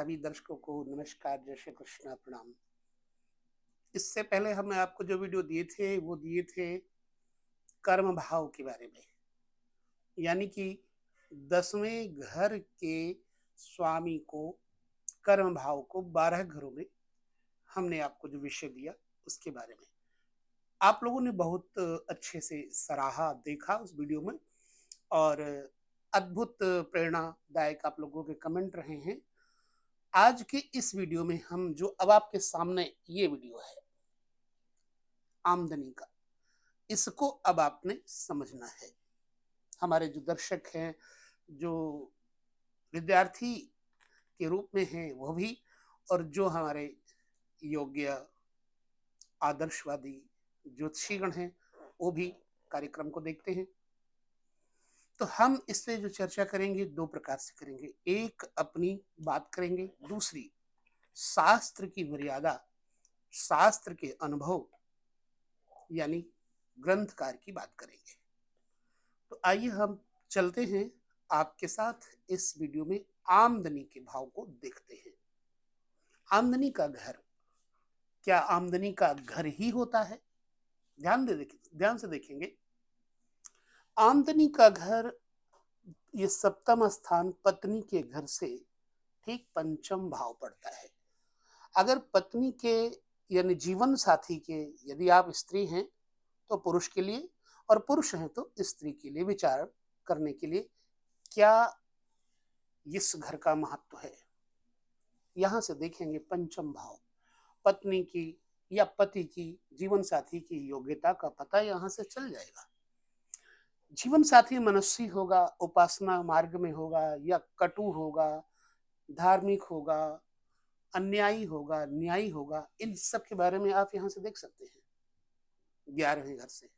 सभी दर्शकों को नमस्कार, जय श्री कृष्णा, प्रणाम। इससे पहले हमने आपको जो वीडियो दिए थे वो दिए थे कर्म भाव के बारे में, यानी कि 10वें घर के स्वामी को, कर्म भाव को 12 घरों में हमने आपको जो विषय दिया उसके बारे में आप लोगों ने बहुत अच्छे से सराहा, देखा उस वीडियो में, और अद्भुत प्रेरणादायक आप लोगों के कमेंट रहे हैं। आज के इस वीडियो में हम जो अब आपके सामने ये वीडियो है आमदनी का, इसको अब आपने समझना है। हमारे जो दर्शक हैं, जो विद्यार्थी के रूप में हैं वो भी, और जो हमारे योग्य आदर्शवादी ज्योतिषीगण हैं वो भी कार्यक्रम को देखते हैं। तो हम इससे जो चर्चा करेंगे दो प्रकार से करेंगे। एक अपनी बात करेंगे, दूसरी शास्त्र की मर्यादा, शास्त्र के अनुभव यानी ग्रंथकार की बात करेंगे। तो आइए हम चलते हैं आपके साथ इस वीडियो में, आमदनी के भाव को देखते हैं। आमदनी का घर, क्या आमदनी का घर ही होता है? ध्यान से देखेंगे। आमदनी का घर, ये सप्तम स्थान पत्नी के घर से ठीक पंचम भाव पड़ता है। अगर पत्नी के यानी जीवन साथी के, यदि आप स्त्री हैं तो पुरुष के लिए, और पुरुष हैं तो स्त्री के लिए विचार करने के लिए क्या इस घर का महत्व है। यहां से देखेंगे पंचम भाव, पत्नी की या पति की, जीवन साथी की योग्यता का पता यहां से चल जाएगा। जीवन साथी मनस्वी होगा, उपासना मार्ग में होगा, या कटु होगा, धार्मिक होगा, अन्यायी होगा, न्यायी होगा, इन सब के बारे में आप यहां से देख सकते हैं। 11वें घर से,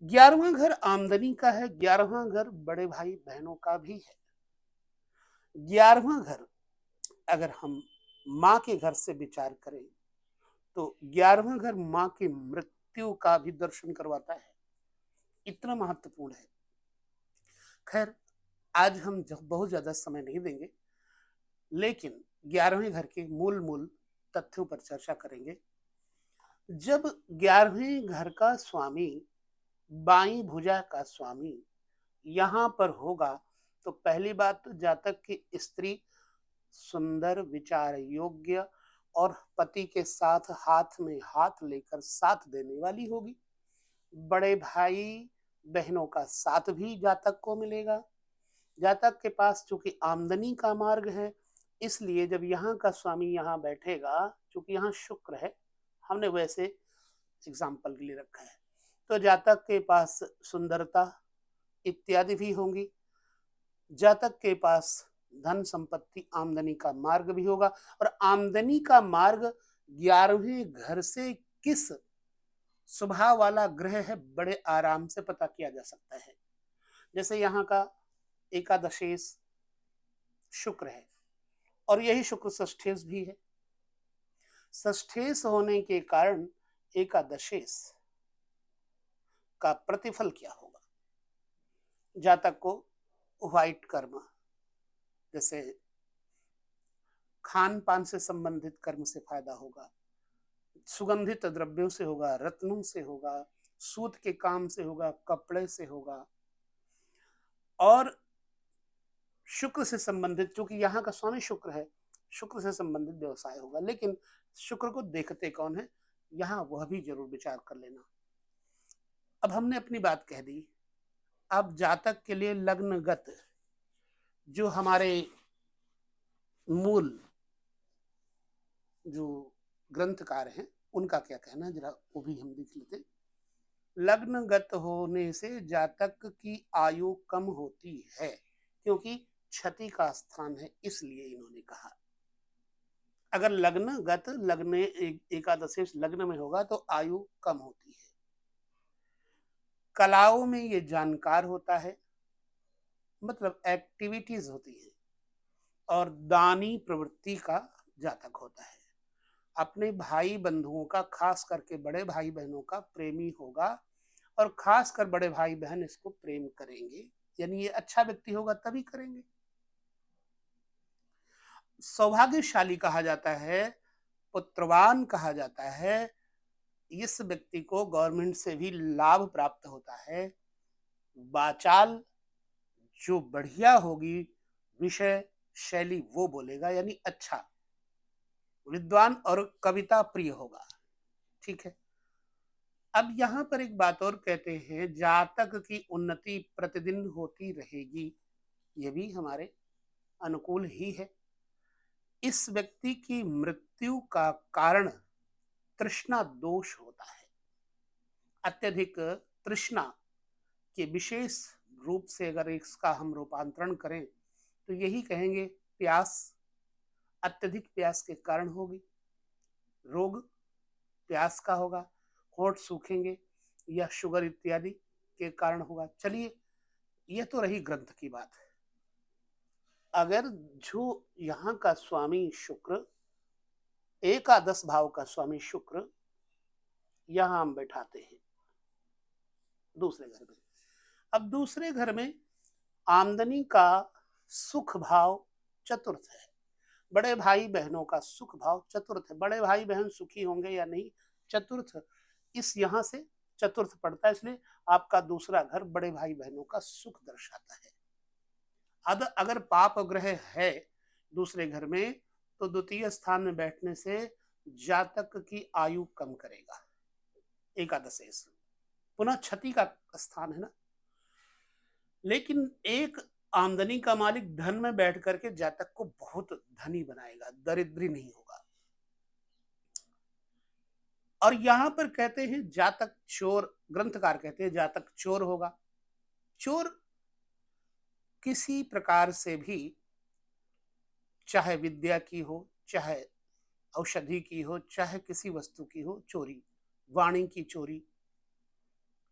11वां घर आमदनी का है, 11वां घर बड़े भाई बहनों का भी है। 11वां घर अगर हम माँ के घर से विचार करें तो 11वां घर माँ की मृत्यु का भी दर्शन करवाता है, इतना महत्वपूर्ण है। खैर, आज हम बहुत ज्यादा समय नहीं देंगे, लेकिन 11वें घर के मूल मूल तथ्यों पर चर्चा करेंगे। जब 11वें घर का स्वामी, बाई भुजा का स्वामी यहां पर होगा तो पहली बात तो जातक की स्त्री सुंदर, विचार योग्य और पति के साथ हाथ में हाथ लेकर साथ देने वाली होगी। बड़े भाई बहनों का साथ भी जातक को मिलेगा। जातक के पास चूंकि आमदनी का मार्ग है, इसलिए जब यहाँ का स्वामी यहाँ बैठेगा, चूंकि यहाँ शुक्र है, हमने वैसे एग्जाम्पल के लिए रखा है, तो जातक के पास सुंदरता इत्यादि भी होंगी। जातक के पास धन संपत्ति, आमदनी का मार्ग भी होगा। और आमदनी का मार्ग 11वें घर से किस स्वभाव वाला ग्रह है, बड़े आराम से पता किया जा सकता है। जैसे यहाँ का एकादशेश शुक्र है, और यही शुक्र षष्ठेश भी है। षष्ठेश होने के कारण एकादशेश का प्रतिफल क्या होगा? जातक को व्हाइट कर्म, जैसे खान पान से संबंधित कर्म से फायदा होगा, सुगंधित द्रव्यों से होगा, रत्नों से होगा, सूत के काम से होगा, कपड़े से होगा, और शुक्र से संबंधित, क्योंकि यहाँ का स्वामी शुक्र है, शुक्र से संबंधित व्यवसाय होगा। लेकिन शुक्र को देखते कौन है, यहाँ वह भी जरूर विचार कर लेना। अब हमने अपनी बात कह दी। अब जातक के लिए लग्नगत जो हमारे मूल जो ग्रंथकार हैं उनका क्या कहना है, जरा वो भी हम देख लेते। लग्नगत होने से जातक की आयु कम होती है, क्योंकि क्षति का स्थान है, इसलिए इन्होंने कहा। अगर लग्नगत, लग्न एकादशेश लग्न में होगा तो आयु कम होती है। कलाओं में ये जानकार होता है, मतलब एक्टिविटीज होती है, और दानी प्रवृत्ति का जातक होता है। अपने भाई बंधुओं का, खास करके बड़े भाई बहनों का प्रेमी होगा, और खास कर बड़े भाई बहन इसको प्रेम करेंगे, यानी ये अच्छा व्यक्ति होगा तभी करेंगे। सौभाग्यशाली कहा जाता है, पुत्रवान कहा जाता है। इस व्यक्ति को गवर्नमेंट से भी लाभ प्राप्त होता है। वाचाल जो बढ़िया होगी, विषय शैली वो बोलेगा, यानी अच्छा विद्वान और कविता प्रिय होगा। ठीक है। अब यहाँ पर एक बात और कहते हैं, जातक की उन्नति प्रतिदिन होती रहेगी। ये भी हमारे अनुकूल ही है। इस व्यक्ति की मृत्यु का कारण तृष्णा दोष होता है। अत्यधिक तृष्णा के विशेष रूप से अगर इसका हम रूपांतरण करें तो यही कहेंगे, प्यास, अत्यधिक प्यास के कारण होगी। रोग प्यास का होगा, होठ सूखेंगे या शुगर इत्यादि के कारण होगा। चलिए, यह तो रही ग्रंथ की बात। अगर जो यहाँ का स्वामी शुक्र, एकादश भाव का स्वामी शुक्र यहां हम बैठाते हैं दूसरे घर में। अब दूसरे घर में आमदनी का सुख भाव चतुर्थ है। बड़े भाई बहनों का सुख भाव चतुर्थ है। बड़े भाई बहन सुखी होंगे या नहीं, चतुर्थ इस यहां से चतुर्थ पड़ता है, इसलिए आपका दूसरा घर बड़े भाई बहनों का सुख दर्शाता है। अगर पाप ग्रह है दूसरे घर में तो द्वितीय स्थान में बैठने से जातक की आयु कम करेगा। एकादशेश पुनः क्षति का स्थान है ना। लेकिन एक आमदनी का मालिक धन में बैठ करके जातक को बहुत धनी बनाएगा, दरिद्री नहीं होगा। और यहां पर कहते हैं जातक चोर, ग्रंथकार कहते हैं जातक चोर होगा। चोर किसी प्रकार से भी, चाहे विद्या की हो, चाहे औषधि की हो, चाहे किसी वस्तु की हो चोरी, वाणी की चोरी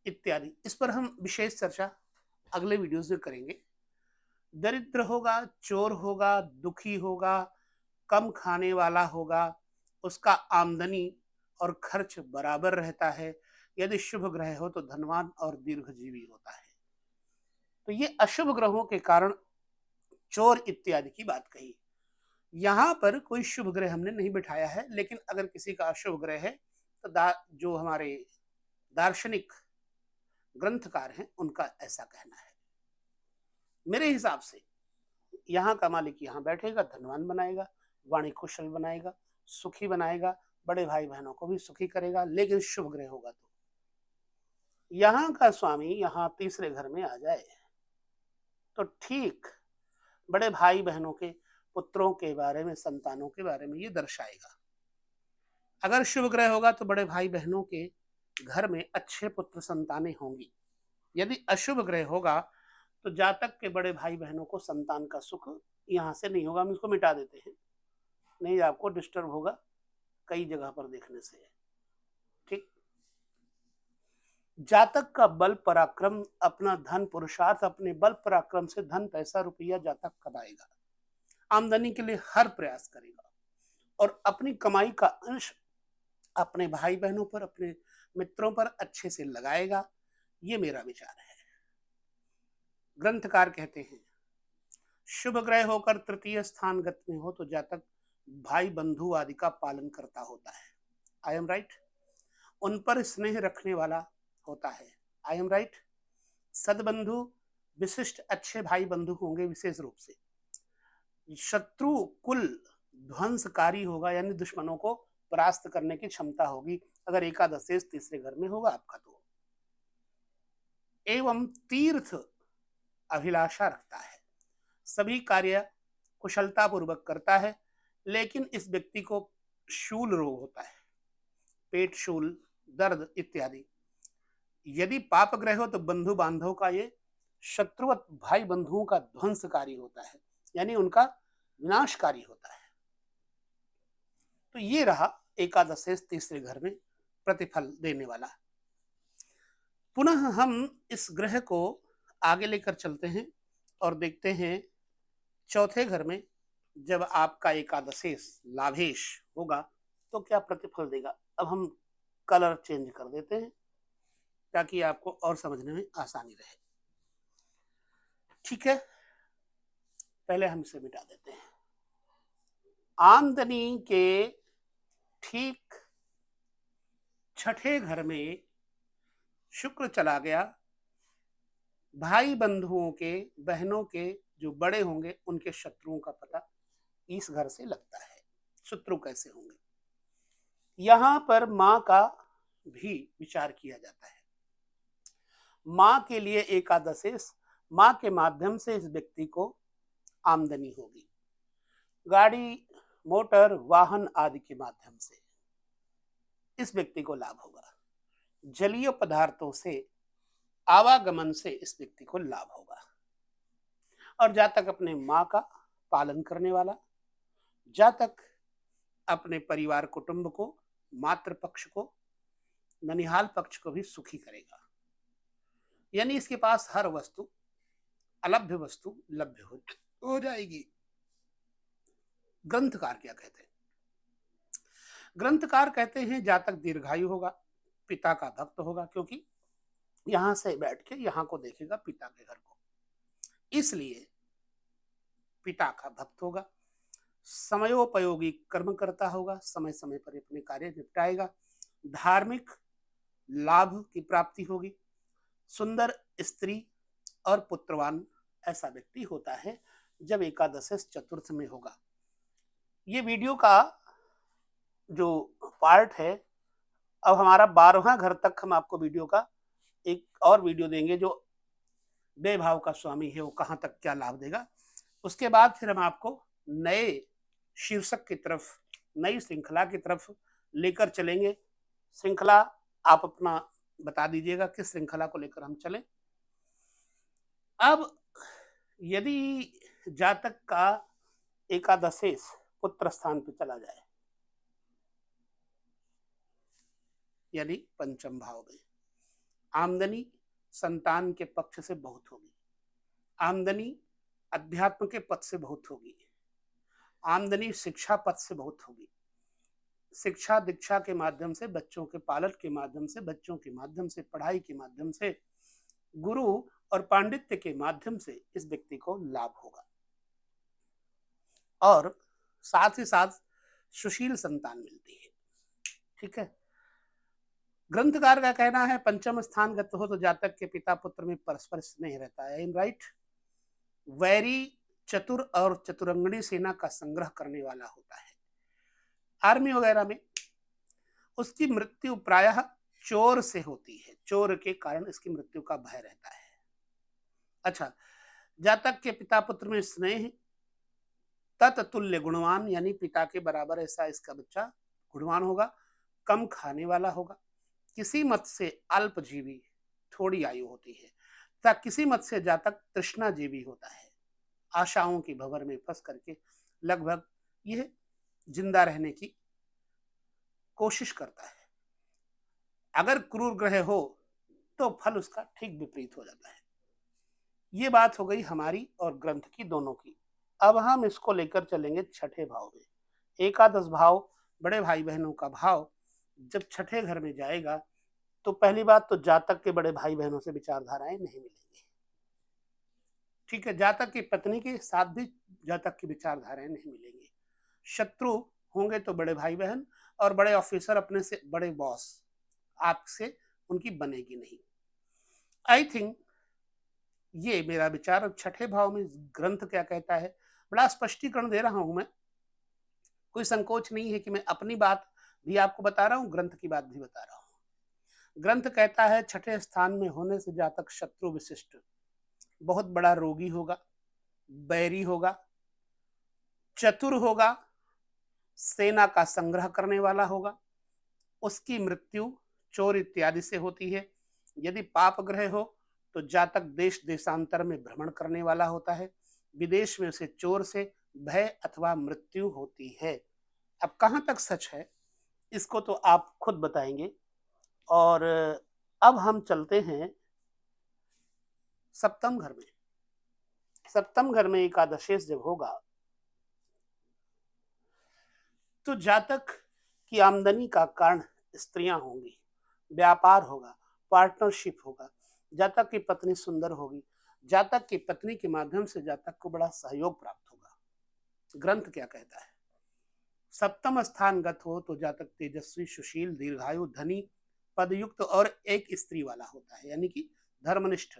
इत्यादि, इस पर हम विशेष चर्चा अगले वीडियोस में करेंगे। दरिद्र होगा, चोर होगा, दुखी होगा, कम खाने वाला होगा, उसका आमदनी और खर्च बराबर रहता है। यदि शुभ ग्रह हो तो धनवान और दीर्घजीवी होता है। तो ये अशुभ ग्रहों के कारण चोर इत्यादि की बात कही। यहां पर कोई शुभ ग्रह हमने नहीं बिठाया है, लेकिन अगर किसी का अशुभ ग्रह है तो जो हमारे दार्शनिक ग्रंथकार हैं उनका ऐसा कहना है। मेरे हिसाब से यहाँ का मालिक यहाँ बैठेगा, धनवान बनाएगा, वाणी कुशल बनाएगा, सुखी बनाएगा, बड़े भाई बहनों को भी सुखी करेगा, लेकिन शुभ ग्रह होगा तो यहाँ का स्वामी यहाँ तीसरे घर में आ जाए तो ठीक बड़े भाई बहनों के पुत्रों के बारे में, संतानों के बारे में ये दर्शाएगा। अगर शुभ ग्रह होगा तो बड़े भाई बहनों के घर में अच्छे पुत्र संतानें होंगी। यदि अशुभ ग्रह होगा तो जातक के बड़े भाई बहनों को संतान का सुख यहाँ से नहीं होगा। हम इसको मिटा देते हैं, नहीं आपको डिस्टर्ब होगा कई जगह पर देखने से। ठीक। जातक का बल पराक्रम, अपना धन पुरुषार्थ, अपने बल पराक्रम से धन पैसा रुपया जातक कमाएगा, आमदनी के लिए हर प्रयास करेगा और अपनी कमाई का अंश अपने भाई बहनों पर, अपने मित्रों पर अच्छे से लगाएगा। ये मेरा विचार है। ग्रंथकार कहते हैं शुभ ग्रह होकर तृतीय स्थान गत में हो तो जातक भाई बंधु आदि का पालन करता होता है। I am right. उन पर स्नेह रखने वाला होता है। I am right. सदबंधु, विशिष्ट अच्छे भाई बंधु होंगे विशेष रूप से। शत्रु कुल ध्वंसकारी होगा, यानी दुश्मनों को परास्त करने की क्षमता होगी अगर एकादशेश तीसरे घर में होगा आपका तो। एवं तीर्थ अभिलाषा रखता है, सभी कार्य कुशलता पूर्वक करता है, लेकिन इस व्यक्ति को शूल रोग होता है, पेट शूल, दर्द इत्यादि। यदि पाप ग्रह हो तो बंधु बांधव का ये शत्रुवत भाई बंधुओं का ध्वंसकारी होता है, यानी उनका विनाशकारी होता है। तो ये रहा एकादशेश तीसरे घर में प्रतिफल देने वाला। पुनः हम इस ग्रह को आगे लेकर चलते हैं और देखते हैं चौथे घर में जब आपका एकादशेश लाभेश होगा तो क्या प्रतिफल देगा। अब हम कलर चेंज कर देते हैं ताकि आपको और समझने में आसानी रहे। ठीक है, पहले हम इसे मिटा देते हैं। आमदनी के ठीक छठे घर में शुक्र चला गया, भाई बंधुओं के, बहनों के जो बड़े होंगे उनके शत्रुओं का पता इस घर से लगता है। शत्रु कैसे होंगे, यहां पर मां का भी विचार किया जाता है। मां के लिए एकादशेश, मां के माध्यम से इस व्यक्ति को आमदनी होगी, गाड़ी, मोटर, वाहन आदि के माध्यम से इस व्यक्ति को लाभ होगा। जलीय पदार्थों से आवागमन से इस व्यक्ति को लाभ होगा। और जातक अपने मां का पालन करने वाला, जातक अपने परिवार कुटुंब को, मातृ पक्ष को, ननिहाल पक्ष को भी सुखी करेगा। यानी इसके पास हर वस्तु, अलभ्य वस्तु लभ्य हो जाएगी। ग्रंथकार क्या कहते हैं? ग्रंथकार कहते हैं जातक दीर्घायु होगा, पिता का भक्त होगा, क्योंकि यहां से बैठ के यहां को देखेगा, पिता के घर को, इसलिए पिता का भक्त होगा। समयोपयोगी कर्म करता होगा, समय समय पर अपने कार्य निपटाएगा। धार्मिक लाभ की प्राप्ति होगी। सुंदर स्त्री और पुत्रवान ऐसा व्यक्ति होता है जब एकादशेश चतुर्थ में होगा। ये वीडियो का जो पार्ट है, अब हमारा 12वां घर तक हम आपको वीडियो का एक और वीडियो देंगे जो व्यय भाव का स्वामी है वो कहां तक क्या लाभ देगा। उसके बाद फिर हम आपको नए शीर्षक की तरफ, नई श्रृंखला की तरफ लेकर चलेंगे। श्रृंखला आप अपना बता दीजिएगा किस श्रृंखला को लेकर हम चलें। अब यदि जातक का एकादशेश पुत्र स्थान पर चला जाए, यानी पंचम भाव में, आमदनी संतान के पक्ष से बहुत होगी, आमदनी अध्यात्म के पद से बहुत होगी, आमदनी शिक्षा पद से बहुत होगी। शिक्षा दीक्षा के माध्यम से, बच्चों के पालन के माध्यम से, बच्चों के माध्यम से, पढ़ाई के माध्यम से, गुरु और पांडित्य के माध्यम से इस व्यक्ति को लाभ होगा। और साथ ही साथ सुशील संतान मिलती है। ठीक है। ग्रंथकार का कहना है पंचम स्थान गत हो तो जातक के पिता पुत्र में परस्पर स्नेह रहता है। In right. वैरी, चतुर और चतुरंगणी सेना का संग्रह करने वाला होता है। आर्मी वगैरह में उसकी मृत्यु प्रायः चोर से होती है, चोर के कारण इसकी मृत्यु का भय रहता है। अच्छा, जातक के पिता पुत्र में स्नेह, तत्तुल्य गुणवान, यानी पिता के बराबर ऐसा इसका बच्चा गुणवान होगा, कम खाने वाला होगा, किसी मत से अल्पजीवी, थोड़ी आयु होती है, तथा किसी मत से जातक तृष्णाजीवी होता है, आशाओं की भंवर में फंस करके लगभग यह जिंदा रहने की कोशिश करता है। अगर क्रूर ग्रह हो तो फल उसका ठीक विपरीत हो जाता है। ये बात हो गई हमारी और ग्रंथ की दोनों की। अब हम इसको लेकर चलेंगे छठे भाव में। एकादश भाव बड़े भाई बहनों का भाव जब छठे घर में जाएगा तो पहली बात तो जातक के बड़े भाई बहनों से विचारधाराएं नहीं मिलेंगी। ठीक है। जातक की पत्नी के साथ भी जातक की विचारधाराएं नहीं मिलेंगी। शत्रु होंगे तो बड़े भाई बहन, और बड़े ऑफिसर अपने से बड़े बॉस आपसे उनकी बनेगी नहीं। आई थिंक ये मेरा विचार। छठे भाव में ग्रंथ क्या कहता है, बड़ा स्पष्टीकरण दे रहा हूं मैं, कोई संकोच नहीं है कि मैं अपनी बात भी आपको बता रहा हूं, ग्रंथ की बात भी बता रहा हूं। ग्रंथ कहता है छठे स्थान में होने से जातक शत्रु विशिष्ट, बहुत बड़ा रोगी होगा, बैरी होगा, चतुर होगा, सेना का संग्रह करने वाला होगा, उसकी मृत्यु चोर इत्यादि से होती है। यदि पाप ग्रह हो तो जातक देश देशांतर में भ्रमण करने वाला होता है, विदेश में उसे चोर से भय अथवा मृत्यु होती है। अब कहां तक सच है इसको तो आप खुद बताएंगे। और अब हम चलते हैं सप्तम घर में। सप्तम घर में एकादशेश जब होगा तो जातक की आमदनी का कारण स्त्रियां होंगी, व्यापार होगा, पार्टनरशिप होगा, जातक की पत्नी सुंदर होगी, जातक की पत्नी के माध्यम से जातक को बड़ा सहयोग प्राप्त होगा। ग्रंथ क्या कहता है, सप्तम स्थानगत हो तो जातक तेजस्वी, सुशील, दीर्घायु, धनी, पदयुक्त और एक स्त्री वाला होता है, यानी कि धर्मनिष्ठ।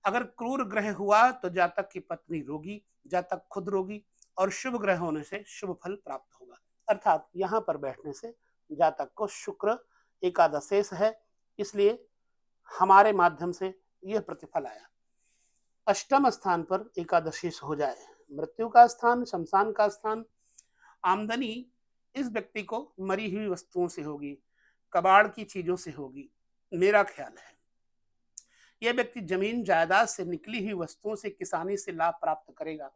अगर क्रूर ग्रह हुआ तो जातक की पत्नी रोगी, जातक खुद रोगी, और शुभ ग्रह होने से शुभ फल प्राप्त होगा। अर्थात यहाँ पर बैठने से जातक को शुक्र एकादशेष है, इसलिए हमारे माध्यम से यह प्रतिफल आया। अष्टम स्थान पर एकादशीष हो जाए, मृत्यु का स्थान, शमशान का स्थान। आमदनी इस व्यक्ति को मरी हुई वस्तुओं से होगी, कबाड़ की चीजों से होगी, मेरा ख्याल है। यह व्यक्ति जमीन जायदाद से निकली हुई वस्तुओं से, किसानी से लाभ प्राप्त करेगा।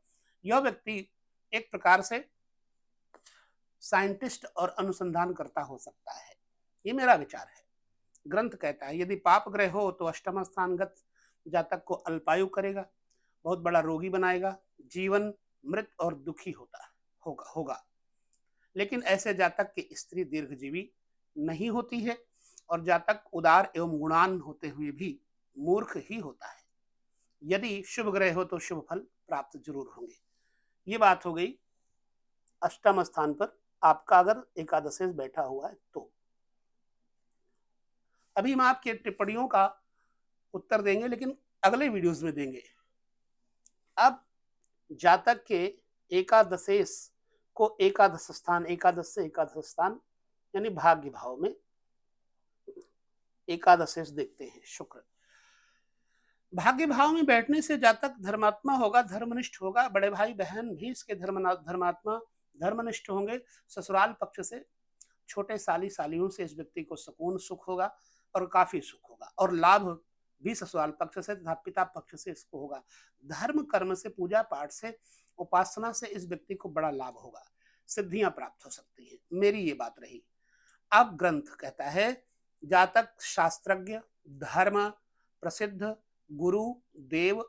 यह व्यक्ति एक प्रकार से साइंटिस्ट और अनुसंधान करता हो सकता है, ये मेरा विचार है। ग्रंथ कहता है यदि पाप ग्रह हो तो अष्टम स्थानगत जातक को अल्पायु करेगा, बहुत बड़ा रोगी बनाएगा, जीवन मृत और दुखी होगा। लेकिन ऐसे जातक की स्त्री दीर्घजीवी नहीं होती है, और जातक उदार एवं गुणान होते हुए भी मूर्ख ही होता है। यदि शुभ ग्रह हो तो शुभ फल प्राप्त जरूर होंगे। ये बात हो गई अष्टम स्थान पर आपका अगर एकादशेष बैठा हुआ है तो। अभी हम आपके टिप्पणियों का उत्तर देंगे, लेकिन अगले वीडियोस में देंगे। अब जातक के एकादशेष को एकादश स्थान, एकादश से एकादश स्थान यानी भाग्य भाव में एकादशेष देखते हैं। शुक्र भाग्य भाव में बैठने से जातक धर्मात्मा होगा, धर्मनिष्ठ होगा। बड़े भाई बहन भी इसके धर्मात्मा धर्मनिष्ठ होंगे। ससुराल पक्ष से, छोटे साली सालियों से इस व्यक्ति को सुकून सुख होगा और काफी सुख होगा, और लाभ भी ससुराल पक्ष से तथा पिता पक्ष से इसको होगा। धर्म कर्म से, पूजा पाठ से, उपासना से इस व्यक्ति को बड़ा लाभ होगा, सिद्धियां प्राप्त हो सकती है। मेरी ये बात रही। अब ग्रंथ कहता है जातक शास्त्रज्ञ, धर्म प्रसिद्ध, गुरु, देव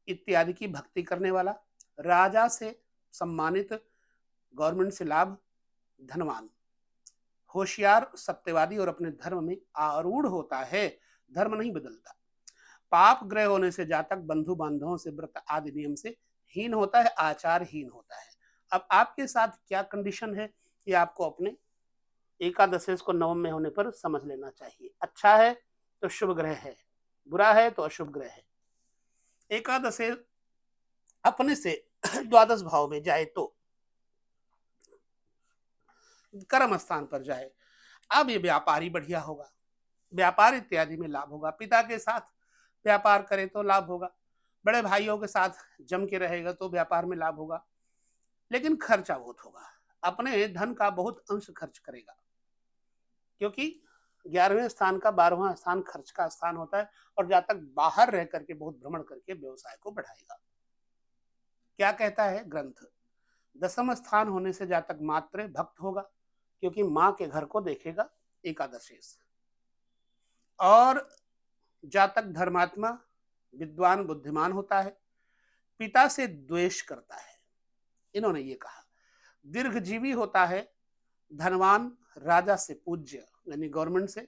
इत्यादि की भक्ति करने वाला, राजा से सम्मानित, गवर्नमेंट से लाभ, धनवान, होशियार, सत्यवादी और अपने धर्म में आरूढ़ होता है, धर्म नहीं बदलता। पाप ग्रह होने से जातक बंधु बांधवों से, व्रत आदि नियम से हीन होता है, आचारहीन होता है। अब आपके साथ क्या कंडीशन है कि आपको अपने एकादशेष को नवम में होने पर समझ लेना चाहिए। अच्छा है तो शुभ ग्रह है, बुरा है तो अशुभ ग्रह है। एकादशेष अपने से द्वादश भाव में जाए तो कर्म स्थान पर जाए, अब ये व्यापारी बढ़िया होगा, व्यापार इत्यादि में लाभ होगा। पिता के साथ व्यापार करे तो लाभ होगा, बड़े भाइयों के साथ जम के रहेगा तो व्यापार में लाभ होगा। लेकिन खर्चा बहुत होगा, अपने धन का बहुत अंश खर्च करेगा, क्योंकि 11वें स्थान का 12वां स्थान खर्च का स्थान होता है, और जातक बाहर रह करके बहुत भ्रमण करके व्यवसाय को बढ़ाएगा। क्या कहता है ग्रंथ? दसम स्थान होने से जातक मात्र भक्त होगा, क्योंकि मां के घर को देखेगा एकादशेष। और जातक धर्मात्मा, विद्वान, बुद्धिमान होता है, पिता से द्वेष करता है, इन्होंने ये कहा। दीर्घजीवी होता है, धनवान, राजा से पूज्य यानी गवर्नमेंट से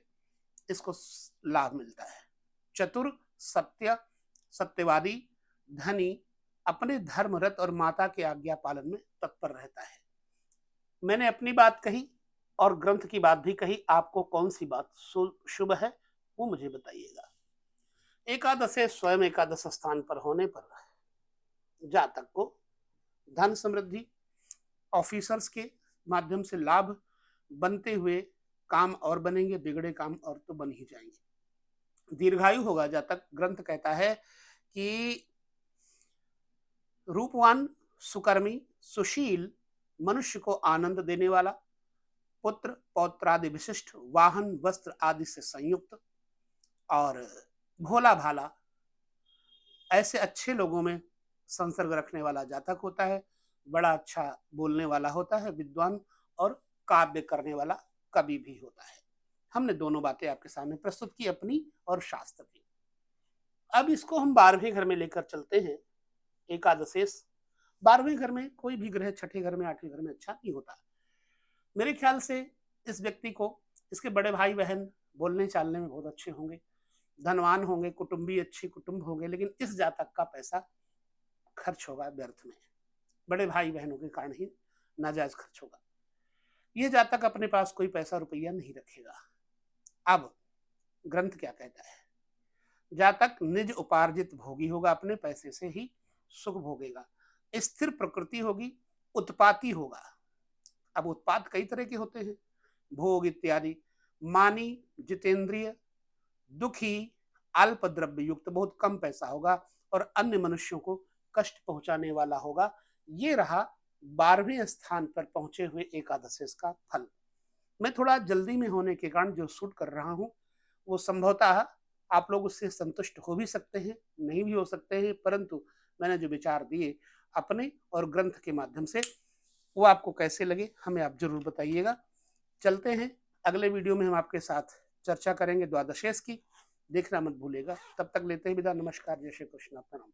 इसको लाभ मिलता है। चतुर, सत्य, सत्यवादी, धनी, अपने धर्मरत और माता के आज्ञा पालन में तत्पर रहता है। मैंने अपनी बात कही और ग्रंथ की बात भी कही, आपको कौन सी बात शुभ है वो मुझे बताइएगा। एकादशेष स्वयं एकादश स्थान पर होने पर जातक को धन समृद्धि, ऑफिसर्स के माध्यम से लाभ, बनते हुए काम और बनेंगे, बिगड़े काम और तो बन ही जाएंगे। दीर्घायु होगा जातक। ग्रंथ कहता है कि रूपवान, सुकर्मी, सुशील, मनुष्य को आनंद देने वाला, पुत्र पौत्रादि विशिष्ट, वाहन वस्त्र आदि से संयुक्त, और भोला भाला, ऐसे अच्छे लोगों में संसर्ग रखने वाला जातक होता है। बड़ा अच्छा बोलने वाला होता है, विद्वान और काव्य करने वाला कवि भी होता है। हमने दोनों बातें आपके सामने प्रस्तुत की, अपनी और शास्त्र की। अब इसको हम 12वें घर में लेकर चलते हैं। एकादशेष 12वें घर में कोई भी ग्रह छठे घर में, 8वें घर में अच्छा नहीं होता। मेरे ख्याल से इस व्यक्ति को, इसके बड़े भाई बहन बोलने चालने में बहुत अच्छे होंगे, धनवान होंगे, कुटुंबी अच्छे कुटुंब होंगे, लेकिन इस जातक का पैसा खर्च होगा व्यर्थ में, बड़े भाई बहनों के कारण ही नाजायज खर्च होगा। ये जातक अपने पास कोई पैसा रुपया नहीं रखेगा। अब ग्रंथ क्या कहता है? जातक निज उपार्जित भोगी होगा, अपने पैसे से ही सुख भोगेगा, स्थिर प्रकृति होगी, उत्पाती होगा। अब उत्पात कई तरह के होते हैं, भोग इत्यादि। मानी, जितेंद्रिय, दुखी, अल्प द्रव्य युक्त, बहुत कम पैसा होगा और अन्य मनुष्यों को कष्ट पहुंचाने वाला होगा। ये रहा 12वें स्थान पर पहुंचे हुए एकादशेश का फल। मैं थोड़ा जल्दी में होने के कारण जो शूट कर रहा हूं वो संभवतः आप लोग उससे संतुष्ट हो भी सकते हैं, नहीं भी हो सकते हैं, परंतु मैंने जो विचार दिए अपने और ग्रंथ के माध्यम से, वो आपको कैसे लगे हमें आप जरूर बताइएगा। चलते हैं, अगले वीडियो में हम आपके साथ चर्चा करेंगे द्वादशेश की। देखना मत भूलेगा। तब तक लेते हैं विदा। नमस्कार, जय श्री कृष्ण, प्रणाम।